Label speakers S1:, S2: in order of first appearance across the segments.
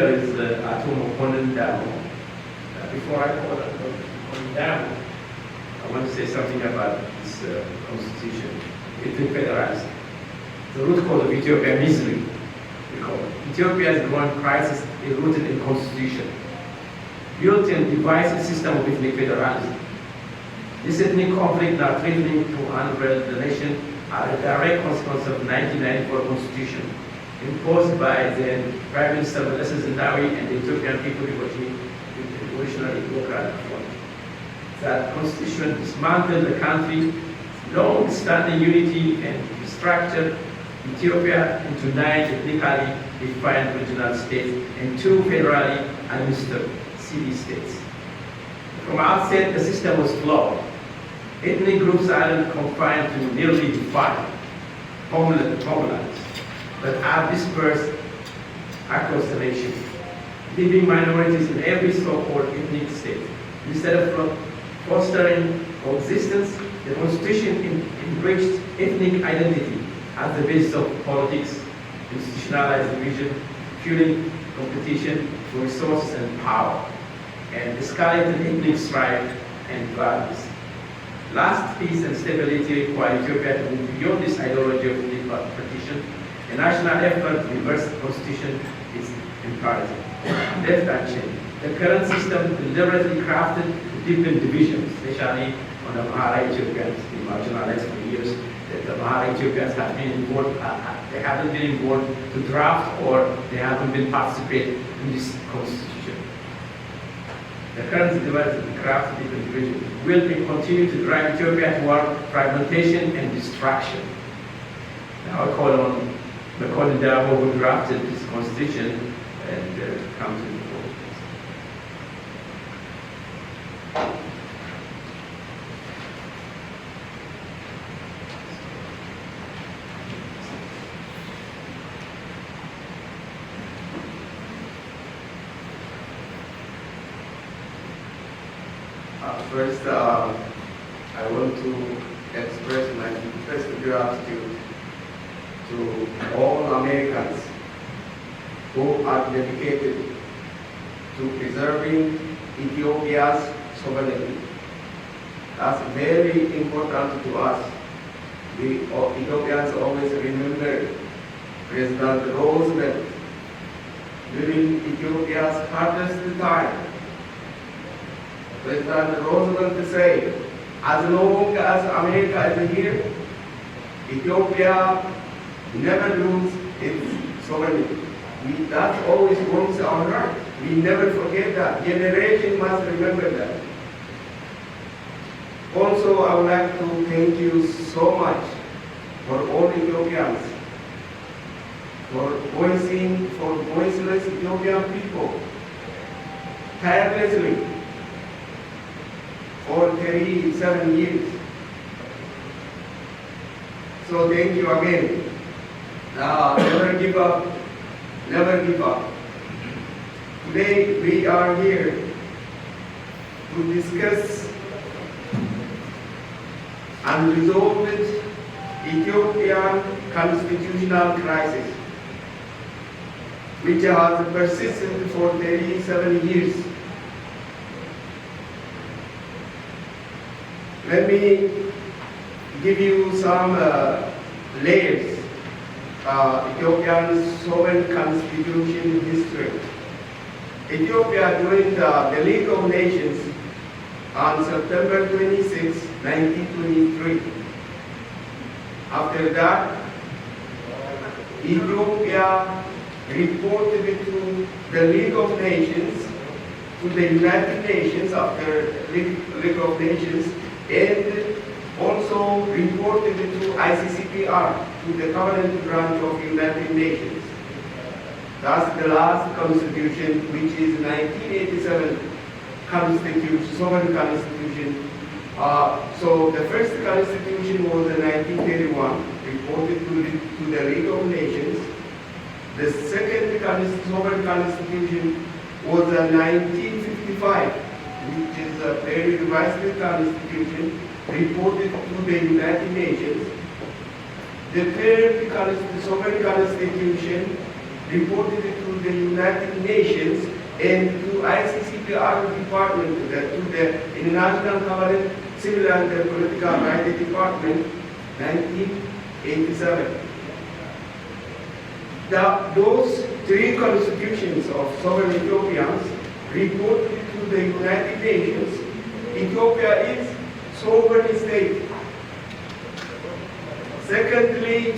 S1: There is Atomo Damo. Before I call it Damo, I want to say something about this constitution. Ethnic federalism. The root cause of Ethiopia misery. We call it. Ethiopia's growing crisis is rooted in constitution. Built in divisive system of ethnic federalism. This ethnic conflict now threatening to unravel the nation are a direct consequence of 1994 constitution imposed by the Prime Minister Moses Zenawi and the Ethiopian People Revolutionary Democratic Front. That constitution dismantled the country's long-standing unity and restructured Ethiopia into 9 ethnically defined regional states and 2 federally administered city-states. From outset, the system was flawed. Ethnic groups aren't confined to nearly defined homelands, but are dispersed across the nation, leaving minorities in every so-called ethnic state. Instead of fostering coexistence, the Constitution enriched ethnic identity as the basis of politics, institutionalized division, fueling competition for resources and power, and escalated ethnic strife and violence. Last, peace and stability require Ethiopia to move beyond this ideology of ethnic partition. A national effort to reverse the constitution is imperative. Left unchanged. The current system deliberately crafted to deepen division, especially on the Amhara Ethiopians, the marginalized for years. The Amhara Ethiopians have been involved, they haven't been involved to draft or they haven't been participating in this constitution. The current deliberately crafted deepen division will continue to drive Ethiopia toward fragmentation and destruction. Now I call on the Dabo who drafted this constitution and come to the floor.
S2: First, I want to express my deepest gratitude to all Americans who are dedicated to preserving Ethiopia's sovereignty. That's very important to us. We Ethiopians always remember President Roosevelt during Ethiopia's hardest time. President Roosevelt said, as long as America is here, Ethiopia never lose its sovereignty. That always warms our heart. We never forget that. Generation must remember that. Also, I would like to thank you so much for all Ethiopians, for voiceless Ethiopian people, tirelessly, for 37 years. So thank you again. Never give up. Never give up. Today we are here to discuss unresolved Ethiopian constitutional crisis, which has persisted for 37 years. Let me give you some layers. Ethiopian sovereign constitution history. Ethiopia joined the League of Nations on September 26, 1923. After that, Ethiopia reported to the League of Nations, to the United Nations after League of Nations, and also reported to ICCPR, to the Covenant branch of United Nations. That's the last constitution, which is 1987 constitution, sovereign constitution. So the first constitution was in 1931, reported to the League of Nations. The second sovereign constitution was in 1955, which is a very revised constitution, reported to the United Nations. The third sovereign constitution reported to the United Nations and to ICCPR department, to the International Covenant Civil and Political Rights Department, 1987. Those three constitutions of sovereign Ethiopians reported to the United Nations. Ethiopia is sovereign state. Secondly,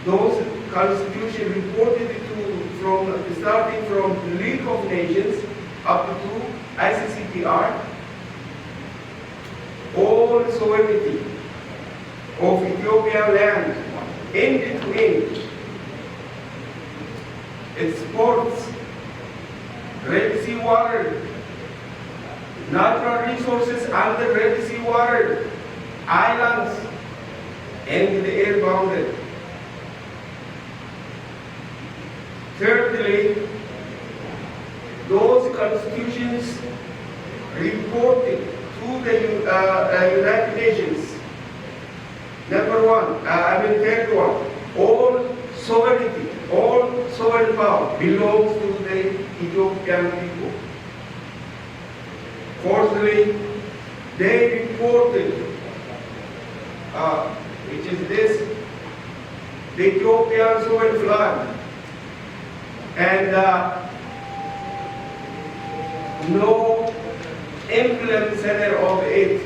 S2: those constitutions reported starting from the League of Nations up to ICCPR, all sovereignty of Ethiopia land, end to end, its ports, Red Sea water, natural resources under Red Sea water, islands, and the air boundary. Thirdly, those constitutions reported to the United Nations. Third one, all sovereignty, all sovereign power belongs to the Ethiopian people. Fourthly, they reported, which is this, the Ethiopian sovereign flag, and no emblem center of it.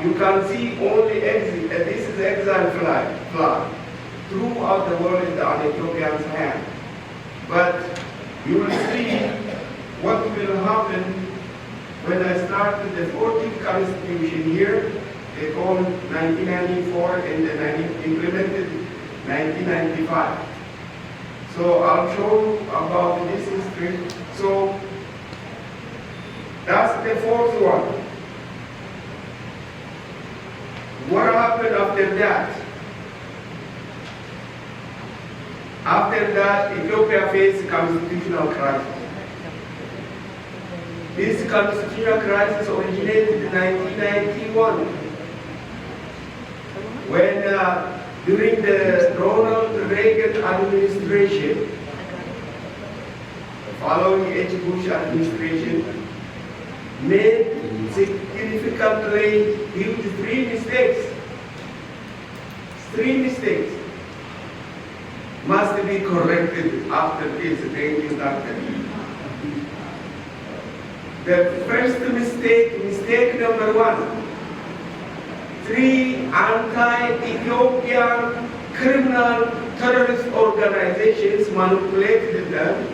S2: You can see only exit. This is exile flag throughout the world is on Ethiopian's hand. But you will see what will happen when I started the 14th Constitution here. They call it 1994 and then implemented 1995. So I'll show you about this history. So that's the fourth one. What happened after that? After that, Ethiopia faced constitutional crisis. This constitutional crisis originated in 1991 when during the Ronald Reagan administration, following H. Bush administration, made significantly huge three mistakes. Three mistakes must be corrected after this. Thank you, Doctor. The first mistake number one, three anti-Ethiopian criminal terrorist organizations manipulated them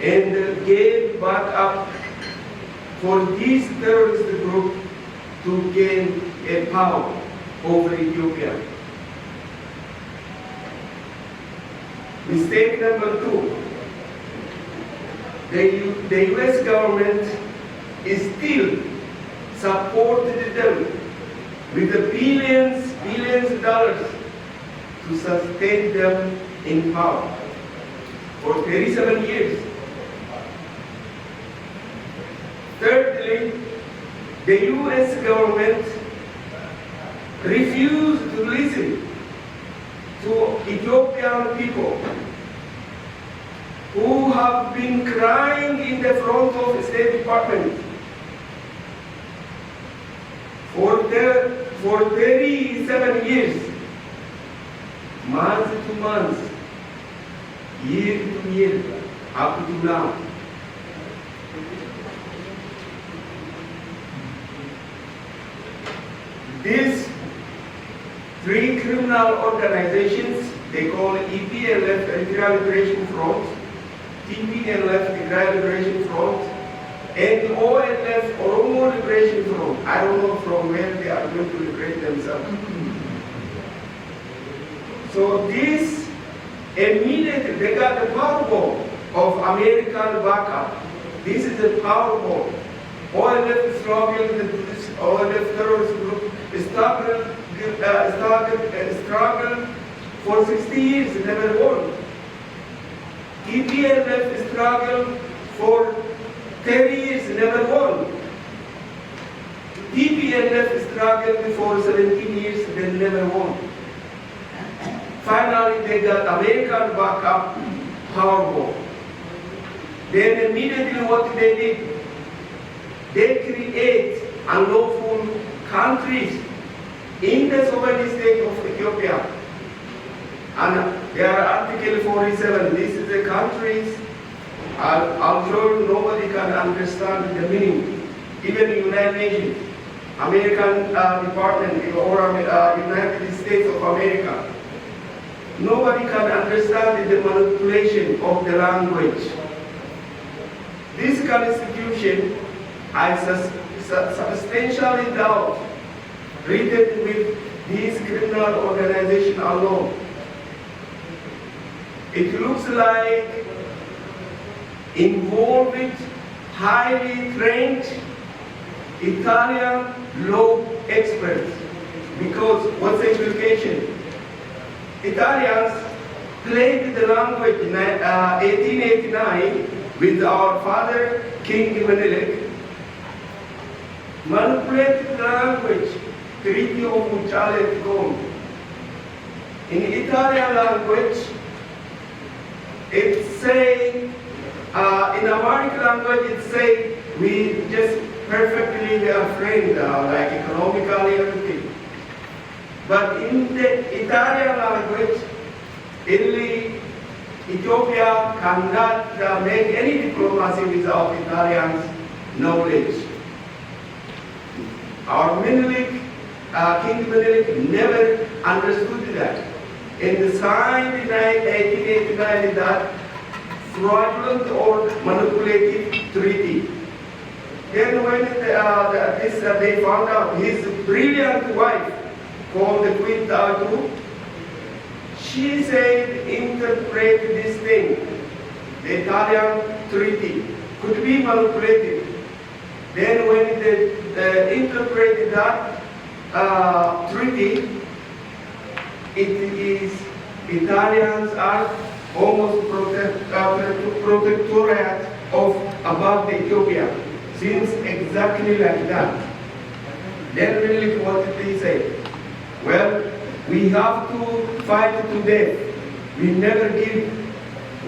S2: and gave backup for this terrorist group to gain a power over Ethiopia. Mistake number two, the US government still supported them with the billions of dollars to sustain them in power for 37 years. Thirdly, the US government refused to listen to Ethiopian people who have been crying in the front of the State Department for 37 years, month to month, year to year, up to now. These three criminal organizations, they call EPLF, Eritrea Liberation Front, TPLF, Tigray Liberation Front, and OLF, Oromo Liberation Front. I don't know from where they are going to liberate themselves. So this immediately, they got the Powerball of American backup. This is the Powerball. OLF struggled, this OLF terrorist group struggled for 60 years, never won. EPLF struggled for 30 years, never won. TPLF struggled for 17 years, they never won. Finally, they got American backup, powerful. Then immediately what they did, they create unlawful countries in the sovereign state of Ethiopia. And there are Article 47. This is the countries. I'm sure nobody can understand the meaning. Even United Nations, American Department, or United States of America. Nobody can understand the manipulation of the language. This constitution, I substantially doubt, written with this criminal organization alone. It looks like involved, highly trained Italian law experts. Because what's the implication? Italians played the language in 1889 with our father, King Menelik, manipulated the language, Treaty of Mutual Gom. In Italian language, it say, in American language, it say, we just perfectly we are friends, like economically everything. But in the Italian language, Ethiopia cannot make any diplomacy without Italians' knowledge. Our Menelik, King Menelik never understood that. And signed in 1889 that fraudulent or manipulative treaty. Then when they found out his brilliant wife, called the Queen Tatu, she said, interpret this thing, the Italian treaty, could be manipulated. Then when they interpreted that treaty, it is Italians are almost protectorate of about Ethiopia, since exactly like that. Then really what did they say? Well, we have to fight to death. We never give,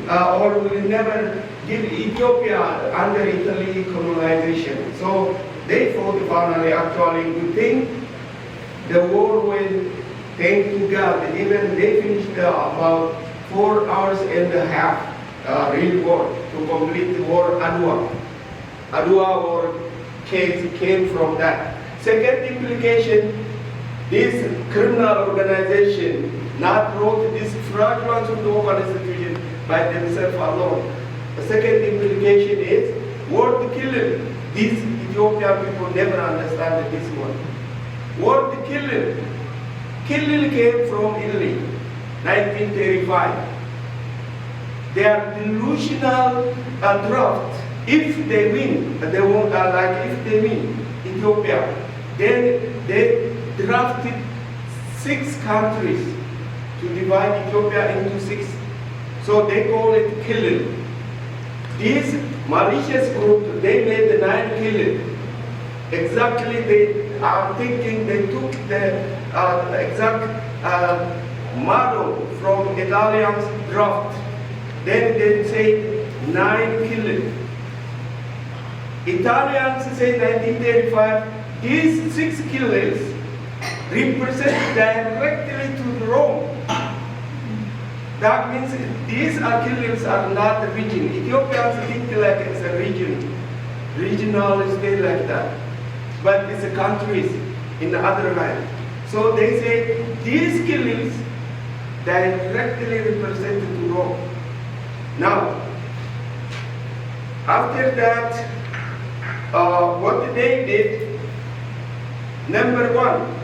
S2: or we will never give Ethiopia under Italy colonization. So they fought finally. Actually, we think the war will, thank to God, even they finished about 4 hours and a half real war to complete the war. Adwa war came from that. Second implication, this criminal organization not wrote this fraudulent law constitution by themselves alone. The second implication is word killing. These Ethiopian people never understand this word. Word killing. Killing came from Italy, 1935. They are delusional draft. If they win, they won't like if they win Ethiopia, then they drafted 6 countries to divide Ethiopia into 6. So they call it killing. These malicious group, they made the 9 killing. Exactly, they are thinking they took the exact model from Italians draft. Then they say 9 killing. Italians say 1935, these 6 killings represent directly to Rome. That means these killings are not region. Ethiopians think like it's a region, regional state like that. But it's a countries in the other land. So they say these killings directly represent to Rome. Now, after that, what they did, number 1,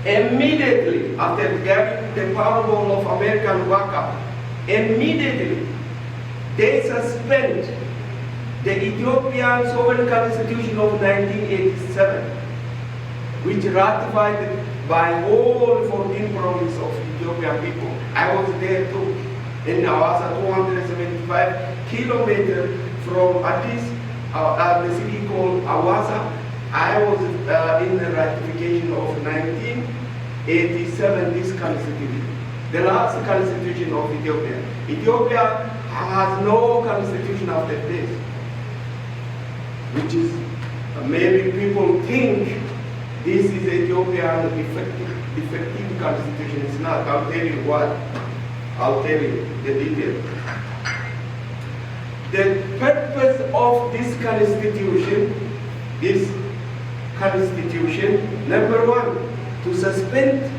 S2: immediately after getting the Powerball of American backup, immediately they suspend the Ethiopian Sovereign Constitution of 1987, which ratified by all 14 provinces of Ethiopian people. I was there too, in Awasa, 275 kilometers from Addis, the city called Awasa. I was in the ratification of 1987, this constitution, the last constitution of Ethiopia. Ethiopia has no constitution after this, which is maybe people think this is Ethiopian effective constitution. It's not. I'll tell you what. I'll tell you the detail. The purpose of this constitution, number one, to suspend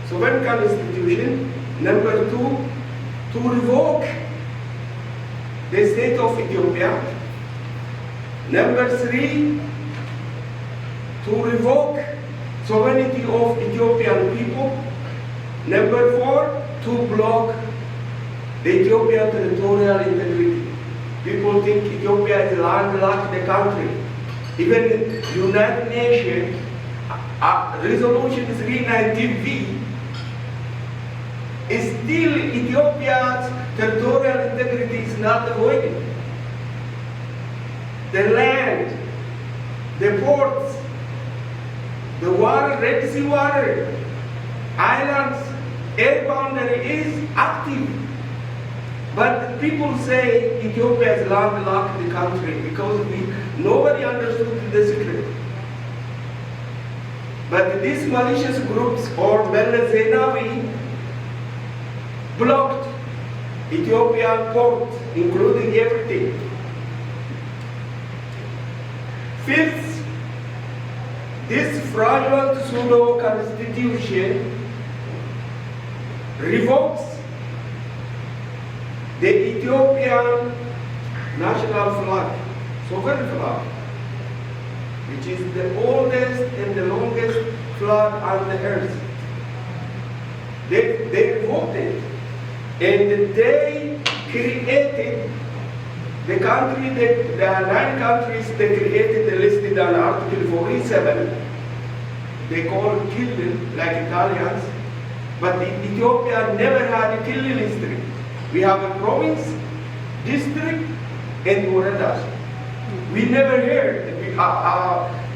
S2: sovereign constitution. Number two, to revoke the state of Ethiopia. Number three, to revoke sovereignty of Ethiopian people. Number four, to block the Ethiopian territorial integrity. People think Ethiopia is a landlocked country. Even United Nations Resolution 390V is still Ethiopia's territorial integrity is not avoided. The land, the ports, the water, Red Sea water, islands, air boundary is active. But people say Ethiopia is landlocked country because nobody understood the secret. But these malicious groups or Meles Zenawi blocked Ethiopian ports, including everything. Fifth, this fraudulent pseudo-constitution revokes the Ethiopian national flag, sovereign flag, which is the oldest and the longest flag on the earth. They revoked it, and they created the country, the 9 countries they created, they listed on Article 47. They call it Killil, like Italians, but Ethiopia never had a Killil history. We have a province, district, and Woredas. We never heard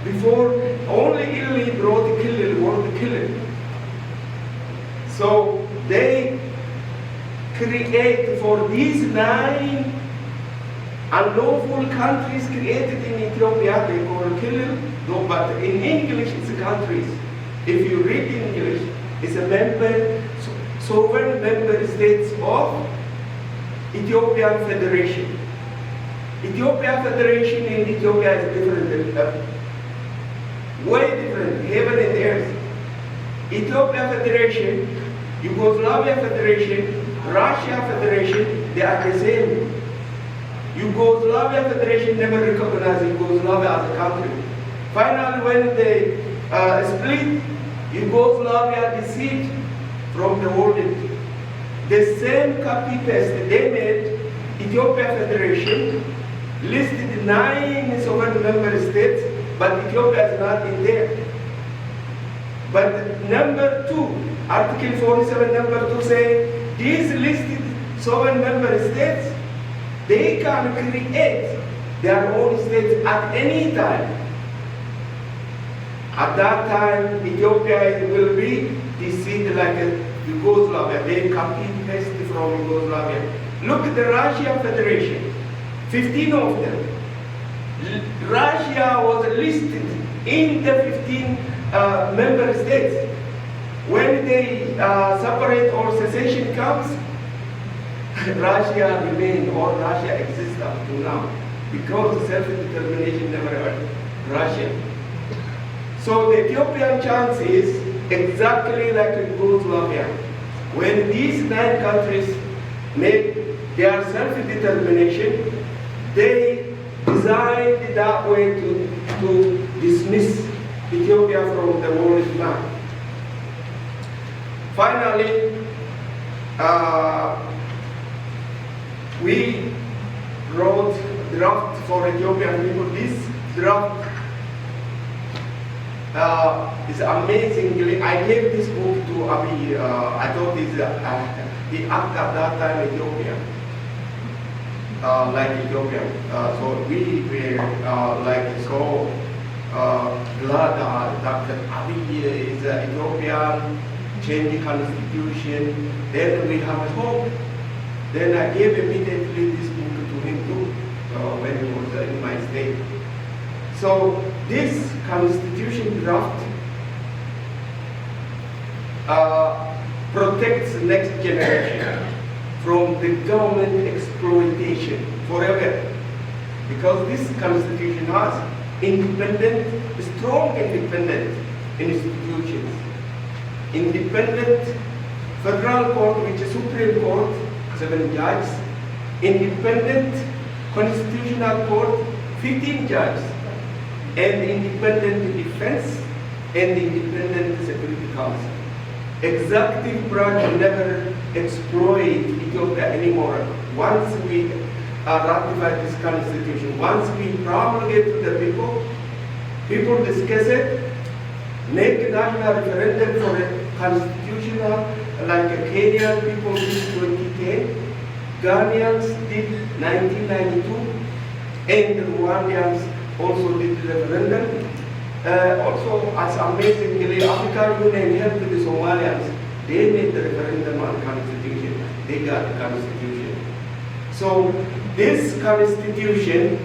S2: before, only Italy brought the Killil, word Killil. So they create for these 9 unlawful countries created in Ethiopia, they call Killil, but in English it's countries. If you read in English, it's a sovereign member states of Ethiopian Federation. Ethiopia Federation in Ethiopia is different, way different, heaven and earth. Ethiopia Federation, Yugoslavia Federation, Russia Federation, they are the same. Yugoslavia Federation never recognized Yugoslavia as a country. Finally, when they split, Yugoslavia deceived from the world. The same copy-paste they made, Ethiopia Federation, listed 9 sovereign member states, but Ethiopia is not in there. But number 2, Article 47, number 2 say, these listed sovereign member states, they can create their own states at any time. At that time, Ethiopia will be deceived like Yugoslavia. They copy paste from Yugoslavia. Look at the Russia Federation, 15 of them. Russia was listed in the 15 member states. When they separate or secession comes, Russia remains or Russia exists up to now because self-determination never hurt Russia. So the Ethiopian chance is exactly like Yugoslavia. When these 9 countries make their self-determination, they designed that way to dismiss Ethiopia from the world map. Finally, we wrote draft for Ethiopian people. This draft is amazingly. I gave this book to Abiy. I thought it's the act at that time Ethiopia, like Ethiopia. So we were like so glad that Abiy is Ethiopian, change the constitution. Then we have hope Then I gave immediately this book to him too, when he was in my state. So this constitution draft protects the next generation from the government exploitation forever. Because this constitution has strong independent institutions. Independent federal court, which is Supreme Court, 7 judges. Independent constitutional court, 15 judges. And independent defense and independent security council. Executive branch never exploit Ethiopia anymore. Once we ratify this constitution, once we promulgate to the people, people discuss it, make a national referendum for a constitutional, like Kenyan people did 2010, Ghanaians did 1992, and Rwandans also did the referendum. Also, as amazingly, African Union helped the Somalians. They made the referendum on constitution. They got the constitution. So this constitution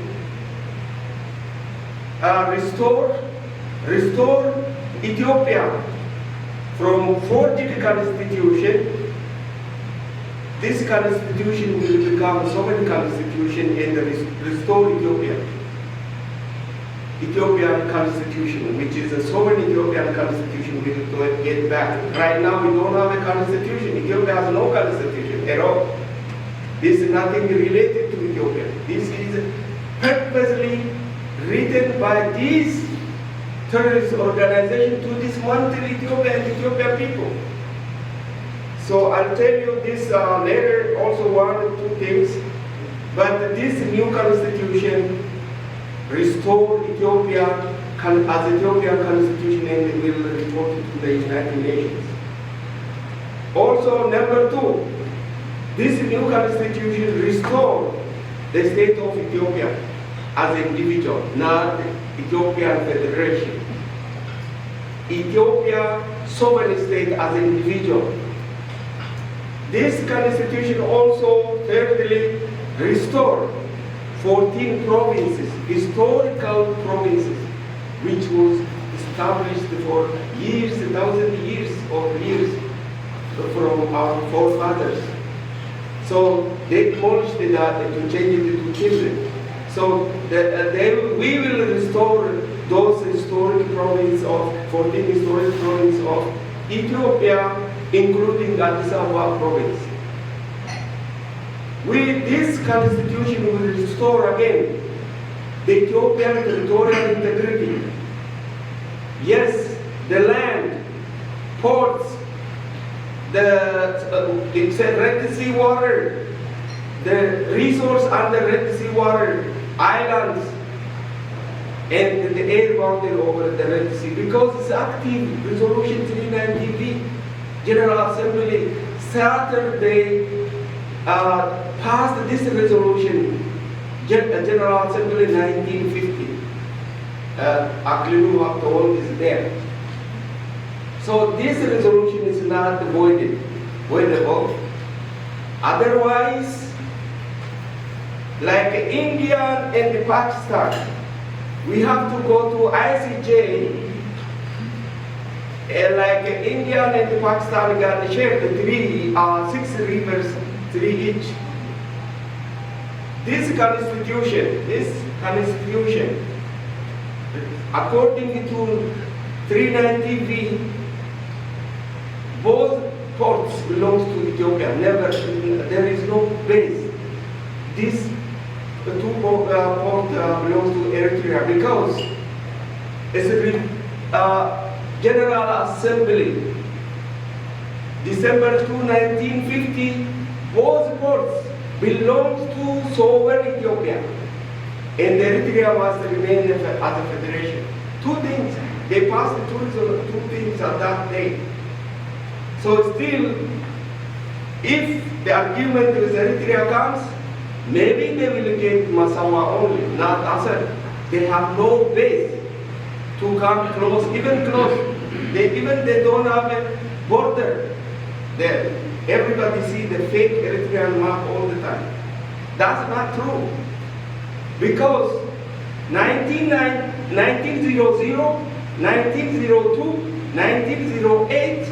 S2: restore Ethiopia from forged constitution. This constitution will become sovereign constitution and restore Ethiopia. Ethiopian constitution, which is a sovereign Ethiopian constitution, will get back. Right now we don't have a constitution. Ethiopia has no constitution at all. This is nothing related to Ethiopia. This is purposely written by these terrorist organizations to dismantle Ethiopia and Ethiopian people. So I'll tell you this later, also one or two things, but this new constitution restore Ethiopia as Ethiopian constitution and will report it to the United Nations. Also, number two, this new constitution restore the state of Ethiopia as an individual, not Ethiopian federation. Ethiopia sovereign state as an individual. This constitution also thirdly restore 14 provinces, historical provinces, which was established for years, 1,000 years or years from our forefathers. So they demolished that to change it to children. So we will restore those historic provinces of 14 historic provinces of Ethiopia, including Addis Ababa province. With this constitution, we will restore again the Ethiopian territorial integrity. Yes, the land, ports, it's a Red Sea water, the resource under Red Sea water, islands, and the air boundary over the Red Sea, because it's active. Resolution 390B, General Assembly, Saturday passed this resolution, General Assembly 1950. Aklilu Aktol is there. So this resolution is not voidable. Otherwise, like India and Pakistan, we have to go to ICJ. Like India and Pakistan got shared 6 rivers, 3 each. This constitution, according to 390B, both ports belongs to Ethiopia. There is no base. This two port belongs to Eritrea because it's a General Assembly, December 2, 1950, both ports belongs to sovereign Ethiopia, and Eritrea was remained as a federation. Two things, they passed two things at that day. So still, if the argument with Eritrea comes, maybe they will get Masawa only, not Assad. They have no base to come close, even close. They don't have a border there. everybody see the fake Eritrean map all the time. That's not true. Because 1900, 1902, 1908,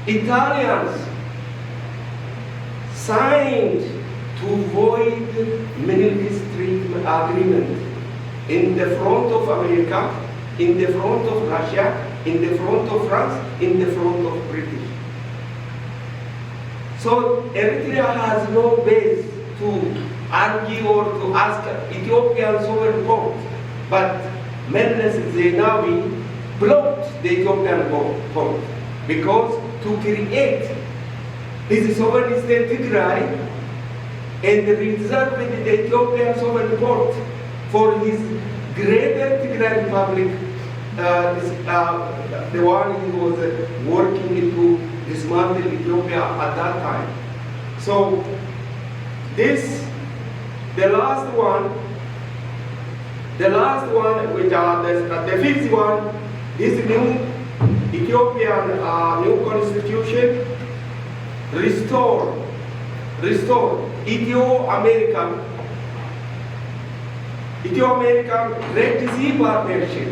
S2: Italians signed to void Middle Street Agreement in the front of America, in the front of Russia, in the front of France, in the front of British. So Eritrea has no base to argue or to ask Ethiopian sovereign court, but Meles Zenawi blocked the Ethiopian court because to create his sovereign state Tigray and reserved the Ethiopian sovereign court for his greater Tigray Republic, the one he was working to dismantle Ethiopia at that time. So this, the last one, which the fifth one, this new Ethiopian new constitution restore Ethio-American Red Sea partnership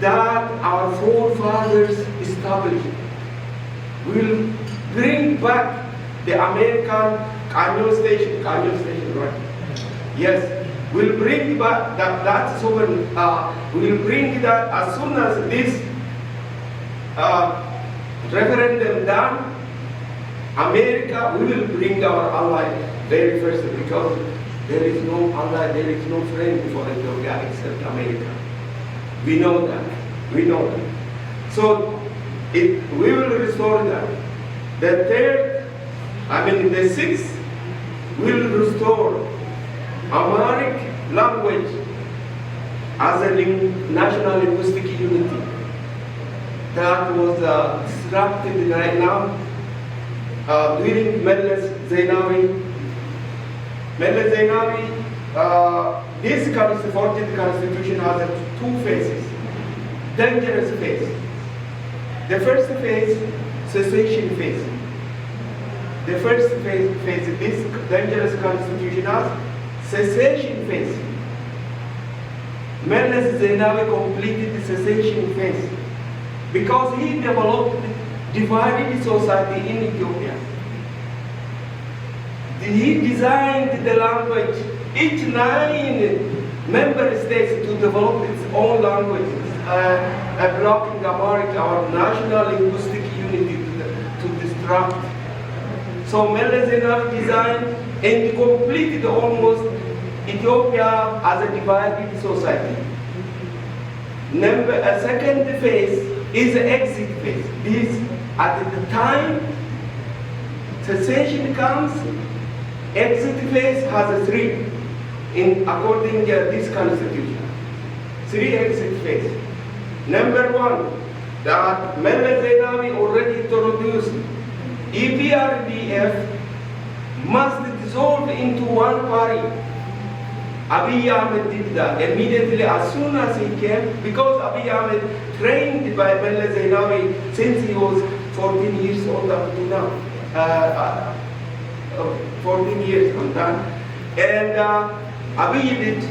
S2: that our forefathers established will bring back the American Canyon Station, right? Yes, will bring back that sovereign, will bring that as soon as this referendum done, America, we will bring our ally very first, because there is no ally, there is no friend for Ethiopia except America. We know that. So we will restore that. The sixth will restore Amharic language as a national linguistic unity that was disrupted right now during Meles Zenawi. This 14th constitution has two phases, dangerous phase. The first phase, secession phase. The first phase, this dangerous constitution has secession phase. Meles Zenawi completed the secession phase because he developed divided society in Ethiopia. He designed the language, each 9 member states to develop its own languages, blocking Amharic, our national linguistic unity, to disrupt. So Meles Zenawi designed and completed almost Ethiopia as a divided society. A second phase is the exit phase. This, at the time secession comes, exit phase has 3, according to this constitution. 3 exit phase. Number 1, that Meles Zenawi already introduced, EPRDF must dissolve into one party. Abiy Ahmed did that immediately as soon as he came, because Abiy Ahmed trained by Meles Zenawi since he was 14 years old up to now. 14 years from that. And Abiy did the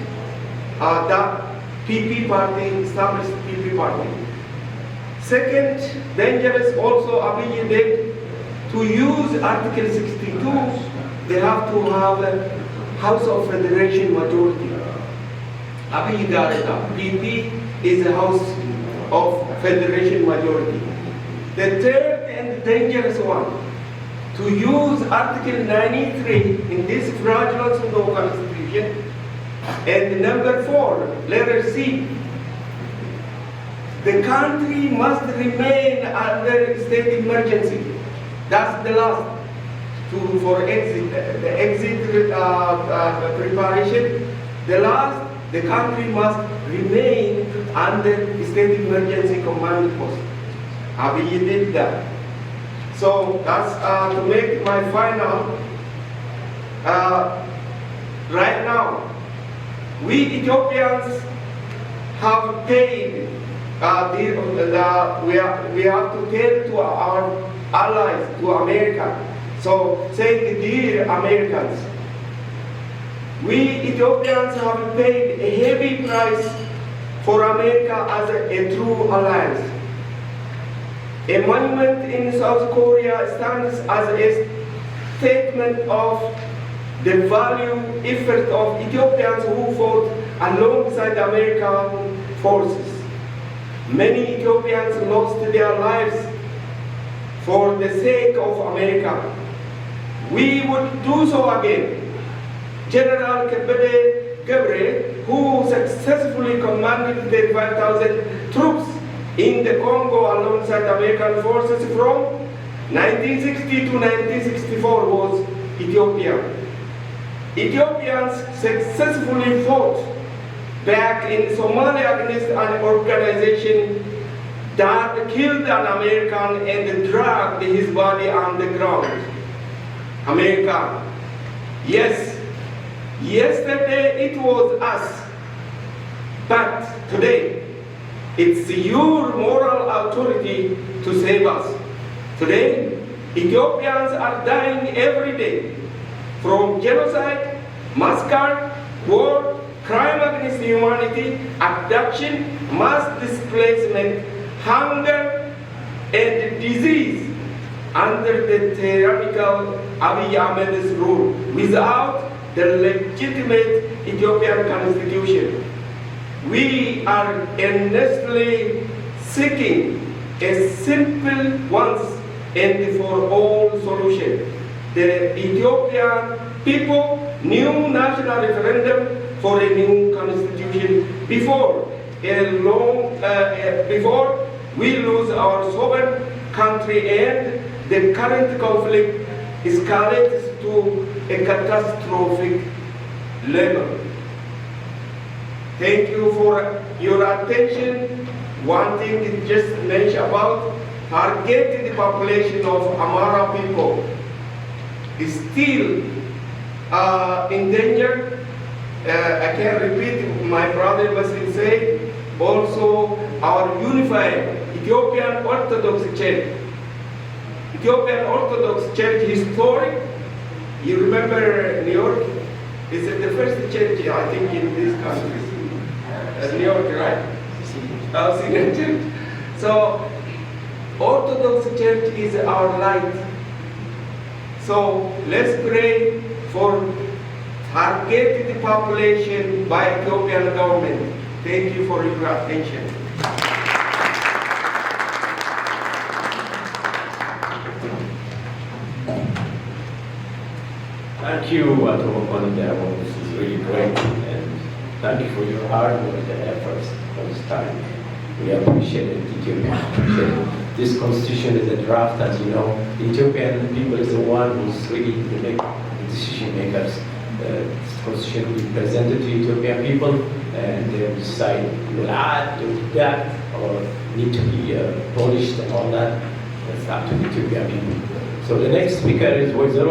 S2: PP party, established PP party. Second, dangerous also Abiy did to use Article 62, they have to have a House of Federation majority. Abiy got it up. PP is a House of Federation majority. The third and dangerous one, to use Article 93 in this fraudulent pseudo constitution. And number 4, letter C, the country must remain under state emergency. That's the last for exit, the exit preparation. The last, the country must remain under state emergency command post. Abiy did that. So that's to make my final. Right now, we Ethiopians have paid. We have to tell to our allies to America. So saying, dear Americans, we Ethiopians have paid a heavy price for America as a true alliance. A monument in South Korea stands as a statement of the value effort of Ethiopians who fought alongside American forces. Many Ethiopians lost their lives for the sake of America. We would do so again. General Kebede Gebre, who successfully commanded 35,000 troops in the Congo alongside American forces from 1960 to 1964, was Ethiopia. Ethiopians successfully fought back in Somalia against an organization that killed an American and dragged his body on the ground. America, yes, yesterday it was us, but today it's your moral authority to save us. Today, Ethiopians are dying every day from genocide, massacre, war, crime against humanity, abduction, mass displacement, hunger, and disease under the tyrannical Abiy Ahmed's rule without the legitimate Ethiopian constitution. We are earnestly seeking a simple once and for all solution. The Ethiopian people new national referendum for a new constitution before we lose our sovereign country and the current conflict escalates to a catastrophic level. Thank you for your attention. One thing is just mention about targeting the population of Amara people is still in danger. I can repeat my brother Basil said, also our unified Ethiopian Orthodox Church. Ethiopian Orthodox Church historic, you remember New York? It's the first church, I think, in this country. New York, right? Senior church. So, Orthodox Church is our light. So, let's pray for targeting the population by Ethiopian government. Thank you for your attention.
S1: Thank you, Davo. This is really great, and thank you for your hard work and efforts for this time. We appreciate it, Ethiopia. This constitution is a draft, as you know. The Ethiopian people is the one who's really the decision makers. This constitution will be presented to Ethiopian people, and they will decide will add, will deduct, or need to be polished and all that. That's up to the Ethiopian people. So the next speaker is Wazir